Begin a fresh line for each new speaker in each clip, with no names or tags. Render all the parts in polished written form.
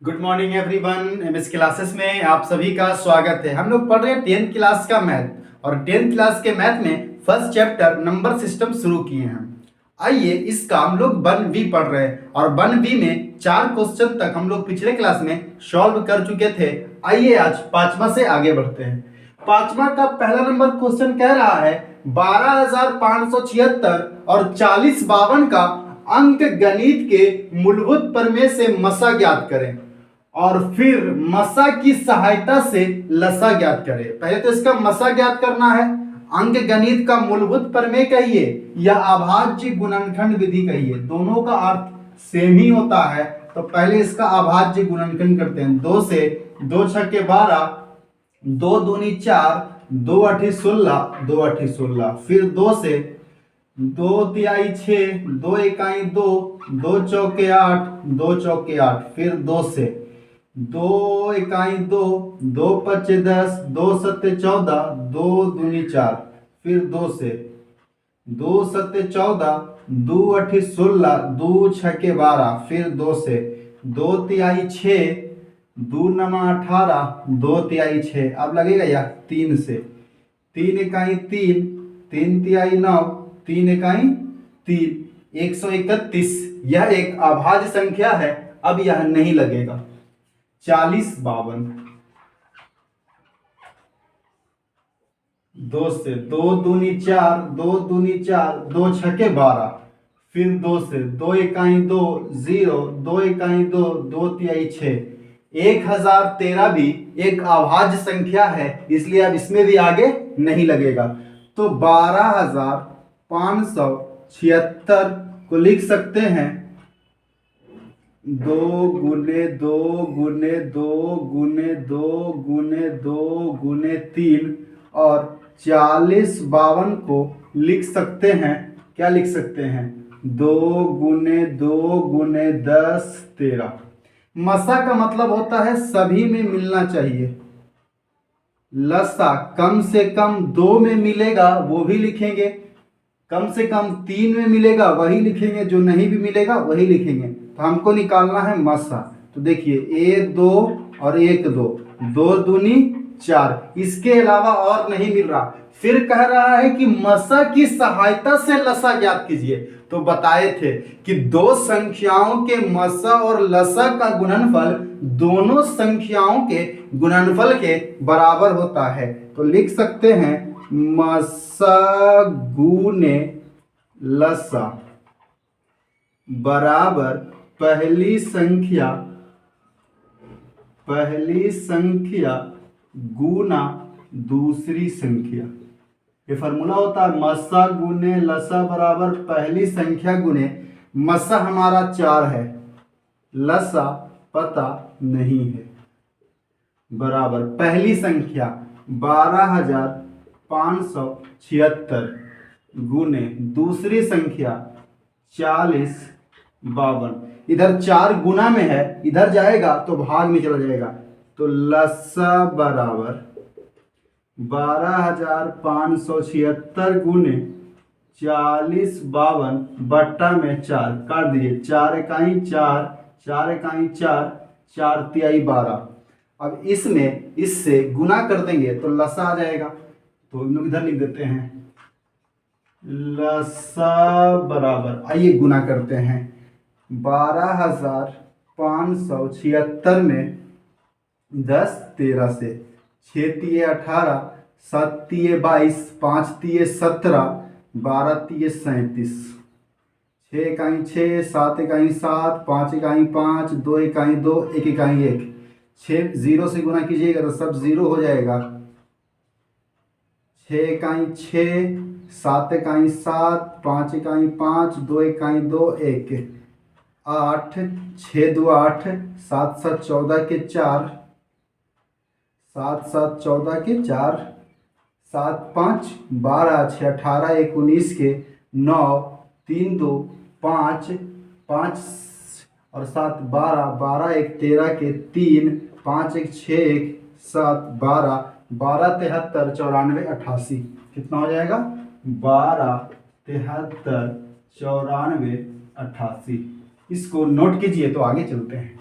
Good morning everyone. MS classes में आप सभी का स्वागत है। हम लोग पढ़ रहे हैं 10th क्लास का मैथ और 10th क्लास के मैथ में फर्स्ट चैप्टर नंबर सिस्टम शुरू किए हैं। आइए इसका हम लोग 1B पढ़ रहे हैं और 1B में 4 क्वेश्चन तक हम लोग पिछले क्लास में सॉल्व कर चुके थे। आइए आज 5वां से आगे बढ़ते हैं। 5वां का पहला नंबर क्वेश्चन कह रहा है 12,576 और 4052 का अंक गणित के मूलभूत प्रमेय से मसा ज्ञात करें और फिर मसा की सहायता से लसा ज्ञात करें। पहले तो इसका मसा ज्ञात करना है, अंक गणित का मूलभूत प्रमेय कहिए या अभाज्य गुणनखंड विधि कहिए, दोनों का अर्थ सेम ही होता है। तो पहले इसका अभाज्य गुणनखंड करते हैं। 2 से 2 छक्के 12, 2 दूनी 4, 2 अठी 16, 2 अठी 16। फिर 2 से 2 तिहाई 6, 2 इकाई 2, 2 चौके 8, 2 चौके 8। फिर 2 से 2 इकाई 2, 2 पच्चे 10, 2 सत्ते 14, 2 दूनी 4। फिर 2 से 2 सत्ते 14, 2 अठी 16, 2 छक्के 12। फिर 2 से 2 तिहाई 6, 2 नमा 18, 2 तिहाई 6। अब लगेगा या 3 से 3 इकाई 3, 3 तिहाई 9, 3 इकाई 3, 131। यह एक अभाज्य संख्या है। अब यह नहीं लगेगा। 4052, 2 से 2 दूनी 4, 2 दूनी 4, 2 छक्के 12। फिर 2 से 2 इकाई 2, 0, 2 इकाई 2, 2 तिहाई 6। 1013 भी एक अभाज्य संख्या है, इसलिए अब इसमें भी आगे नहीं लगेगा। तो 12,576 को लिख सकते हैं 2 गुने 2 गुने 2 गुने 2 गुने 2 गुने 3 और 4052 को लिख सकते हैं, क्या लिख सकते हैं, 2 गुने 2 गुने 10 13। मसा का मतलब होता है सभी में मिलना चाहिए। लसा कम से कम 2 में मिलेगा वो भी लिखेंगे, कम से कम 3 में मिलेगा वही लिखेंगे, जो नहीं भी मिलेगा वही लिखेंगे। तो हमको निकालना है मसा। तो देखिए 1 2 और 1 2, 2 दूनी 4, इसके अलावा और नहीं मिल रहा। फिर कह रहा है कि मसा की सहायता से लसा ज्ञात कीजिए। तो बताए थे कि दो संख्याओं के मसा और लसा का गुणनफल दोनों संख्याओं के गुणनफल के बराबर होता है। तो लिख सकते हैं मसा गुने लसा बराबर पहली संख्या गुना दूसरी संख्या। ये फॉर्मूला होता है मसा गुने लसा बराबर पहली संख्या गुने मसा हमारा 4 है, लसा पता नहीं है, बराबर पहली संख्या 12,576 गुने दूसरी संख्या 4052। इधर 4 गुना में है, इधर जाएगा तो भाग में चला जाएगा। तो लसा बराबर 12,576 गुने 4052 बट्टा में 4 काट दीजिए। 4 इकाई 4, 4 इकाई 4, 4 तिहाई 12। अब इसमें इससे गुना कर देंगे तो लसा आ जाएगा। तो हम लोग इधर लिख देते हैं लसा बराबर, आइए गुना करते हैं। 12,576 में 10 13 से 6 तिये 18, 7 तिये 22, 5 तिये 17, 12 तिये 37। 6 इकाई 6, 7 इकाई 7, 5 इकाई 5, 2 इकाई 2, 1 इकाई 1। 6 0 से गुना कीजिएगा तो सब 0 हो जाएगा। 6 इकाई 6, 7 इकाई 7, 5 इकाई 5, 2 इकाई 2, 1 8, 6 2 8, 7 7 14 के 4, 7 7 14 के 4, 7 5 12, 6 18, 1 19 के 9, 3 2 5, 5 और 7 12, 12 1 13 के 3, 5 1 6 1 7 12, 12 73 94 88। कितना हो जाएगा 12 73 94 88। इसको नोट कीजिए तो आगे चलते हैं।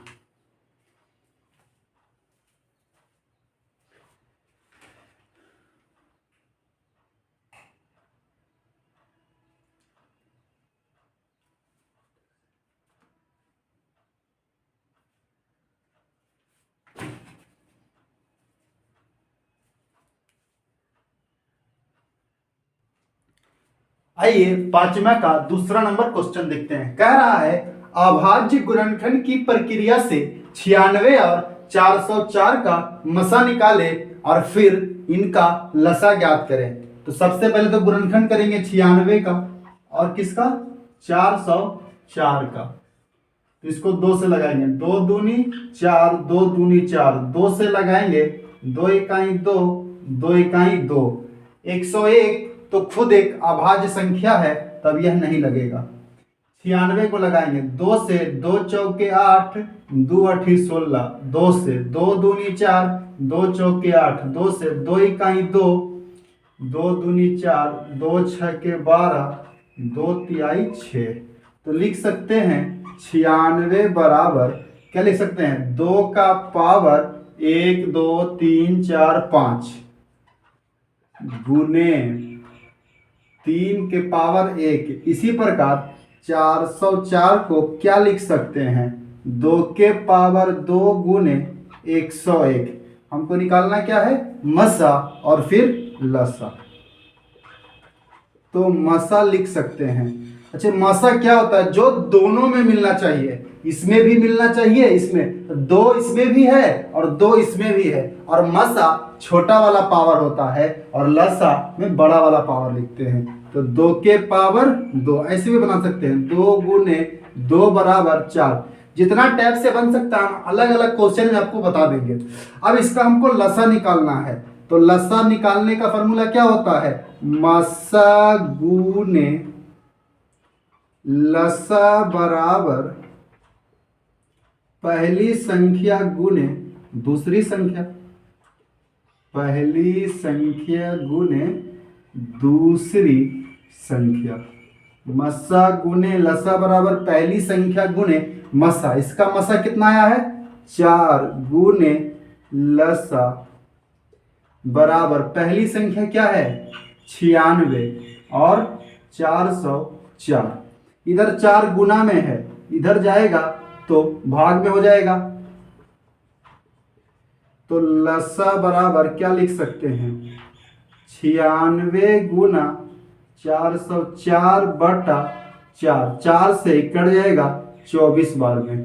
आइए पांचवा का दूसरा नंबर क्वेश्चन देखते हैं। कह रहा है अभाज्य गुणनखंड की प्रक्रिया से 96 और 404 का मसा निकाले और फिर इनका लसा ज्ञात करें। तो सबसे पहले तो गुणनखंड करेंगे 96 का और किसका 404 का। तो इसको 2 से लगाएंगे, 2 दूनी 4, 2 दूनी 4, 2 से लगाएंगे 2 इकाई 2, 2 इकाई 2, 101 तो खुद एक अभाज्य संख्या है तब यह नहीं लगेगा। 96 को लगाएंगे 2 से, 2 चौके 8, 2 8 16, 2 से 2 दूनी 4, 2 चौके 8, 2 से 2 इकाई 2, 2 दूनी 4, 2 छके 12, 2 तिहाई 6। तो लिख सकते हैं 96 बराबर क्या लिख सकते हैं 2 का पावर 1 2 3 4 5 गुने 3 के पावर 1। इसी प्रकार 404 को क्या लिख सकते हैं 2 के पावर 2 गुने 101। हमको निकालना क्या है मसा और फिर लसा। तो मसा लिख सकते हैं। अच्छा मसा क्या होता है जो दोनों में मिलना चाहिए, इसमें भी मिलना चाहिए, इसमें 2 इसमें भी है और 2 इसमें भी है। और मसा छोटा वाला पावर होता है और लसा में बड़ा वाला पावर लिखते हैं। तो 2 के पावर 2 ऐसे भी बना सकते हैं 2 गुने 2 बराबर 4। जितना टैप से बन सकता है हम अलग अलग क्वेश्चन में आपको बता देंगे। अब इसका हमको लसा निकालना है। तो लसा निकालने का फॉर्मूला क्या होता है मसा गुने लसा बराबर पहली संख्या गुने दूसरी संख्या, पहली संख्या गुने दूसरी संख्या। मसा गुने लसा बराबर पहली संख्या गुने मसा। इसका मसा कितना आया है 4 गुने लसा बराबर पहली संख्या क्या है 96 और 404। इधर 4 गुना में है, इधर जाएगा तो भाग में हो जाएगा। तो लसा बराबर क्या लिख सकते हैं 96 गुना 404 बटा 4, 4 से कट जाएगा 24 बार में।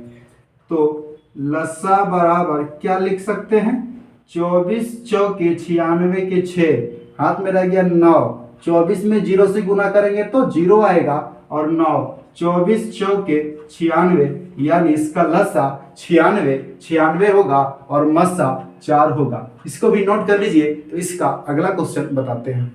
तो लसा बराबर क्या लिख सकते हैं 24 चौके 96 के 6, हाथ में रह गया 9, 24 में 0 से गुना करेंगे तो 0 आएगा और 9, 24 चौके 96 यानी इसका लसा 96 होगा और मसा 4 होगा। इसको भी नोट कर लीजिए। तो इसका अगला क्वेश्चन बताते हैं।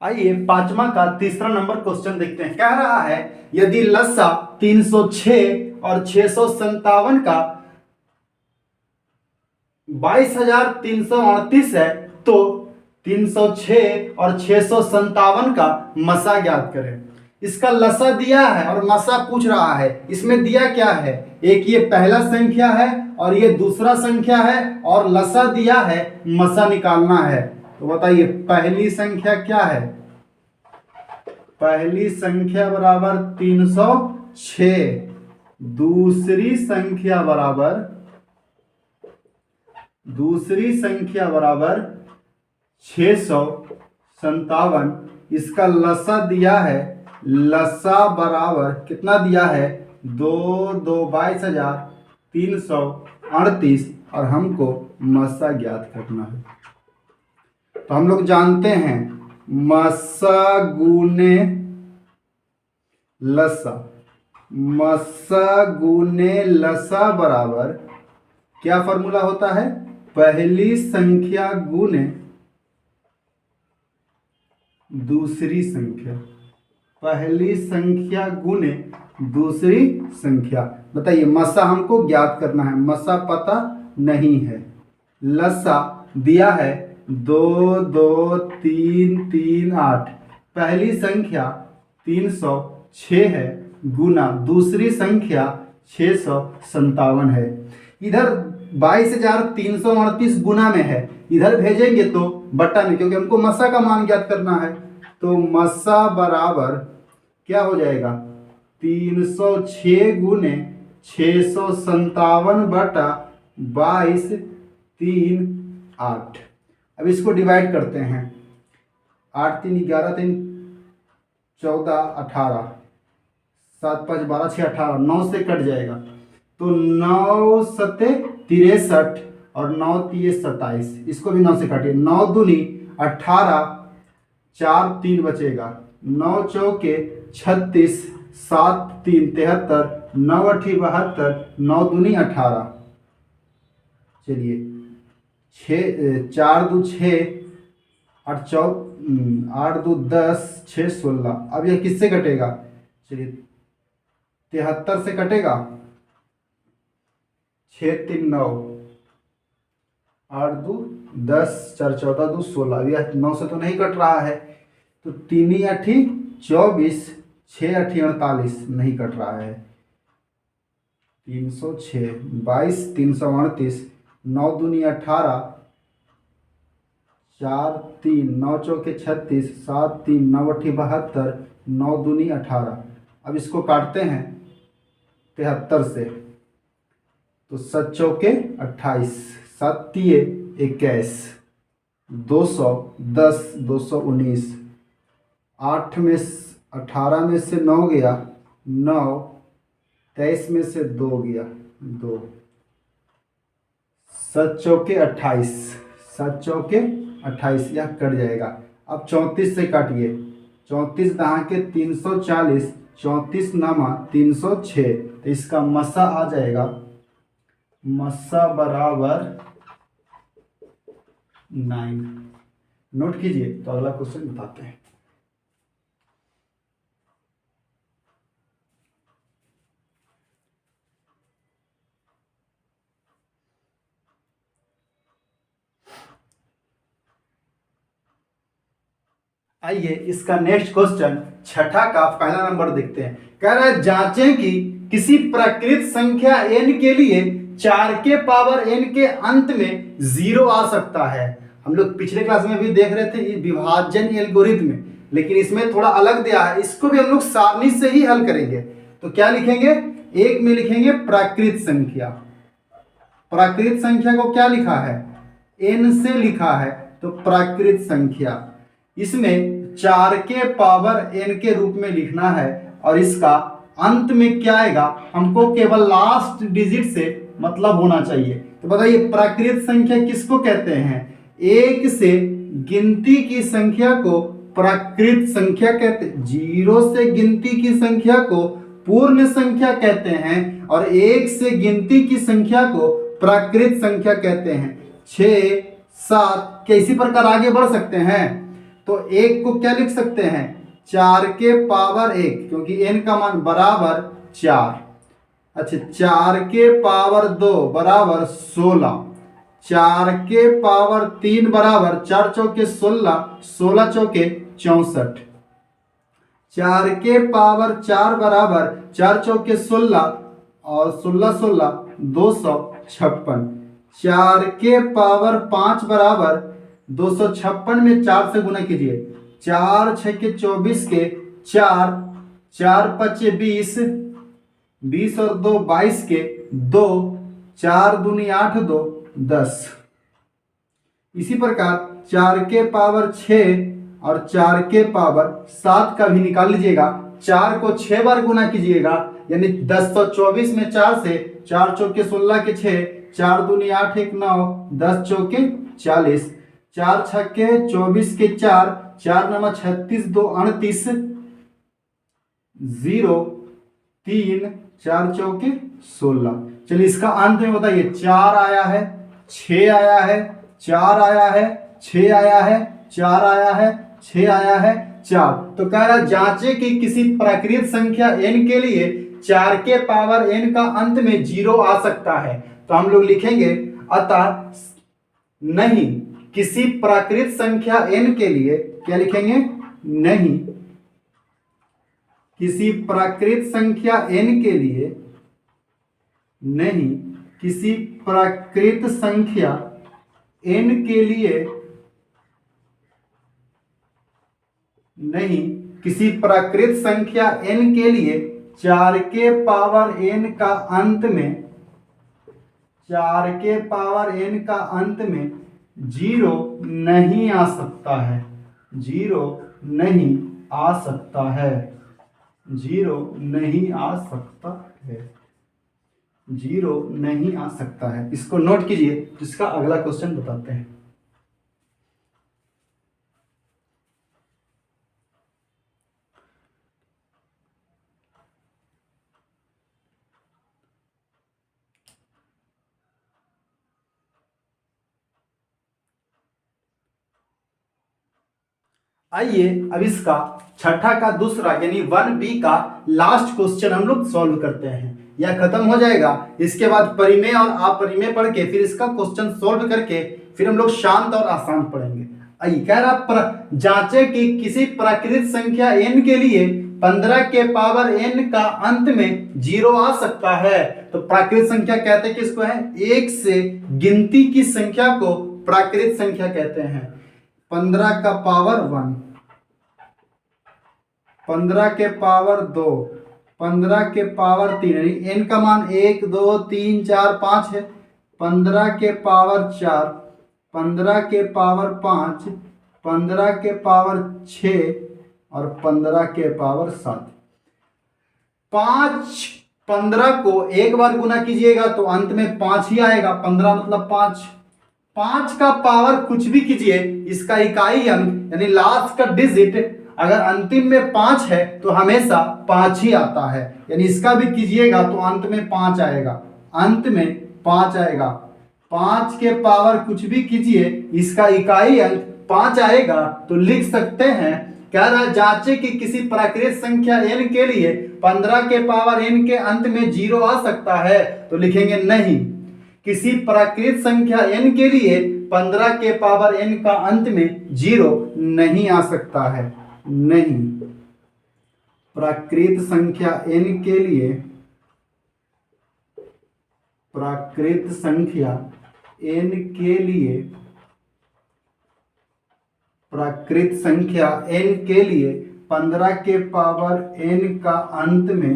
आइए पांचवा का तीसरा नंबर क्वेश्चन देखते हैं। कह रहा है यदि लसा 306 और 657 का 22,338 है तो 306 और 657 का मसा ज्ञात करें। इसका लसा दिया है और मसा पूछ रहा है। इसमें दिया क्या है एक ये पहला संख्या है और ये दूसरा संख्या है और लसा दिया है मसा निकालना है। तो बताइए पहली संख्या क्या है पहली संख्या बराबर 306, दूसरी संख्या बराबर 657। इसका लसा दिया है लसा बराबर कितना दिया है 22,338 और हमको मसा ज्ञात करना है। तो हम लोग जानते हैं मसा गुने लसा बराबर क्या फॉर्मूला होता है पहली संख्या गुने दूसरी संख्या, पहली संख्या गुने दूसरी संख्या। बताइए मसा हमको ज्ञात करना है, मसा पता नहीं है। लसा दिया है 2 2 3 3 8, पहली संख्या 306 है गुना दूसरी संख्या 657 है। इधर 22,338 गुना में है, इधर भेजेंगे तो बट्टा में, क्योंकि हमको मसा का मान ज्ञात करना है। तो मसा बराबर क्या हो जाएगा, 306 गुने 657 बटा 22 3 8। अब इसको डिवाइड करते हैं, 8 3 11 3 14 18 7 5 12 6 18, 9 से कट जाएगा तो 9 सते 63 और 9 तिये 27, इसको भी 9 से काटिए, 9 दूनी 18, 4 3 बचेगा, 9 चौके 36, 7 3 73, 9 8 72, 9 दूनी 18। चलिए 4 2 6 8 2 10 6 16। अब यह किससे कटेगा, चलिए 73 से कटेगा, 6 3 9, 8 2 10, 4 14 2 16। यह 9 से तो नहीं कट रहा है, तो 3 8 24, 6 8 48, नहीं कट रहा है, 306, 22 338, 9 दूनी 18, 4 3 9 चौके 36, 7 3 9 8 72, 9 दूनी 18। अब इसको काटते हैं 73 से, तो 7 चौके 28, 7 तिये 21, 210, 219, 8 में 18 में से 9 गया 9, 23 में से 2 गया 2, 7 चौके 28, 7 चौके 28, यह कट जाएगा। अब 34 से काटिए, 34 दहा के 340, 34 नामा 306, तो इसका मसा आ जाएगा, मसा बराबर 9। नोट कीजिए, तो अगला क्वेश्चन बताते हैं। आइए इसका नेक्स्ट क्वेश्चन छठा का पहला नंबर देखते हैं। कह रहा है जांचें कि किसी प्राकृत संख्या n के लिए 4 के पावर n के अंत में 0 आ सकता है। हम लोग पिछले क्लास में भी देख रहे थे विभाजन एल्गोरिथम, लेकिन इसमें थोड़ा अलग दिया है, इसको भी हम लोग सारणी से ही हल करेंगे। तो क्या लिखेंगे, एक में लिखेंगे प्राकृत संख्या, प्राकृत संख्या को क्या लिखा है, n से लिखा है, तो प्राकृत संख्या, इसमें 4 के पावर n के रूप में लिखना है, और इसका अंत में क्या आएगा, हमको केवल लास्ट डिजिट से मतलब होना चाहिए। तो बताइए प्राकृत संख्या किसको कहते हैं, एक से गिनती की संख्या को प्राकृत संख्या कहते हैं, 0 से गिनती की संख्या को पूर्ण संख्या कहते हैं, और 1 से गिनती की संख्या को प्राकृत संख्या कहते हैं। 6 7 क्या इसी प्रकार आगे बढ़ सकते हैं, तो 1 को क्या लिख सकते हैं, 4 के पावर 1, क्योंकि n का मान बराबर 4। अच्छा 4 के पावर 2 बराबर 16, 4 के पावर 3 बराबर 4 चौके 16, 16 चौके 64, 4 के पावर 4 बराबर 4 चौके 16 और 16 16 256, 4 के पावर 5 बराबर 256 में 4 से गुना कीजिए, 4 6 के 24 के 4, 4 5 20, 20 और 2 22 के 2, 4 दूनी 8 2 10। इसी प्रकार 4 के पावर 6 और 4 के पावर 7 का भी निकाल लीजिएगा, 4 को 6 बार गुना कीजिएगा, यानी 1024 में 4 से, 4 चौके 16 के 6, 4 दूनी 8 1 9, 10 चौके 40, 4 छक्के 24 के 4, 4 नमा 36 2 38, 0 3 4 चौके 16। चलिए इसका अंत में बताइए, 4 आया है, 6 आया है, 4 आया है, 6 आया है, 4 आया है, 6 आया है, 4। तो कह रहा जांचे कि किसी प्राकृत संख्या n के लिए 4 के पावर n का अंत में 0 आ सकता है। तो हम लोग लिखेंगे अतः नहीं, किसी प्राकृत संख्या n के लिए क्या लिखेंगे, नहीं, किसी प्राकृत संख्या n के लिए, नहीं, किसी प्राकृत संख्या n के लिए नहीं, किसी प्राकृत संख्या n के लिए 4 के पावर n का अंत में 4 के पावर n का अंत में 0 नहीं आ सकता है, 0 नहीं आ सकता है, 0 नहीं आ सकता है, 0 नहीं आ सकता है। इसको नोट कीजिए, जिसका अगला क्वेश्चन बताते हैं। आइए अब इसका छठा का दूसरा यानी 1B का लास्ट क्वेश्चन हम लोग सॉल्व करते हैं। यह खत्म हो जाएगा, इसके बाद परिमेय और अपरिमेय पढ़ के फिर इसका क्वेश्चन सॉल्व करके फिर हम लोग शांत और आसान पढ़ेंगे। आइए कह रहा जांचे कि किसी प्राकृत संख्या n के लिए 15 के पावर n का अंत में 0 आ सकता है। तो प्राकृत संख्या कहते हैं किसको है? एक से गिनती की संख्या को प्राकृत संख्या कहते हैं। 15 का पावर 1, 15 के पावर 2, 15 के पावर 3, यानी n का मान 1 2 3 4 5 है। 15 के पावर 4, 15 के पावर 5, 15 के पावर 6 और 15 के पावर 7। 15 को एक बार गुना कीजिएगा तो अंत में 5 ही आएगा। 15 मतलब 5। 5 का पावर कुछ भी कीजिए, इसका इकाई अंक यानी लास्ट का डिजिट अगर अंतिम में 5 है तो हमेशा 5 ही आता है, यानी इसका भी कीजिएगा तो अंत में 5 आएगा, अंत में 5 आएगा। 5 के पावर कुछ भी कीजिए, इसका इकाई अंक 5 आएगा। तो लिख सकते हैं, कह रहा जांचे कि किसी प्राकृत संख्या n के लिए 15 के पावर n के अंत में 0 आ सकता है। तो लिखेंगे नहीं, किसी प्राकृत संख्या n के लिए 15 के पावर n का अंत में 0 नहीं आ सकता है। नहीं, प्राकृत संख्या n के लिए, प्राकृत संख्या n के लिए, प्राकृत संख्या n के लिए 15 के पावर n का अंत में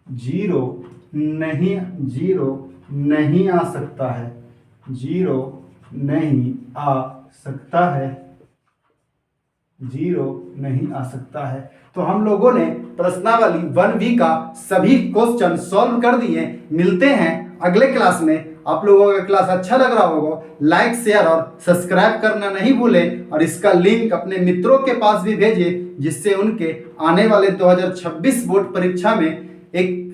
0 नहीं आ सकता है, 0 नहीं आ सकता है, 0 नहीं आ सकता है। तो हम लोगों ने प्रश्नावली 1B का सभी क्वेश्चन सॉल्व कर दिए। मिलते हैं अगले क्लास में। आप लोगों का क्लास अच्छा लग रहा होगा, लाइक शेयर और सब्सक्राइब करना नहीं भूलें और इसका लिंक अपने मित्रों के पास भी भेजें, जिससे उनके आने वाले 2026 बोर्ड परीक्षा में एक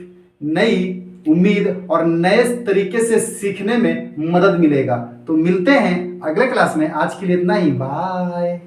नई उम्मीद और नए तरीके से सीखने में मदद मिलेगा। तो मिलते हैं अगले क्लास में। आज के लिए इतना ही, बाय।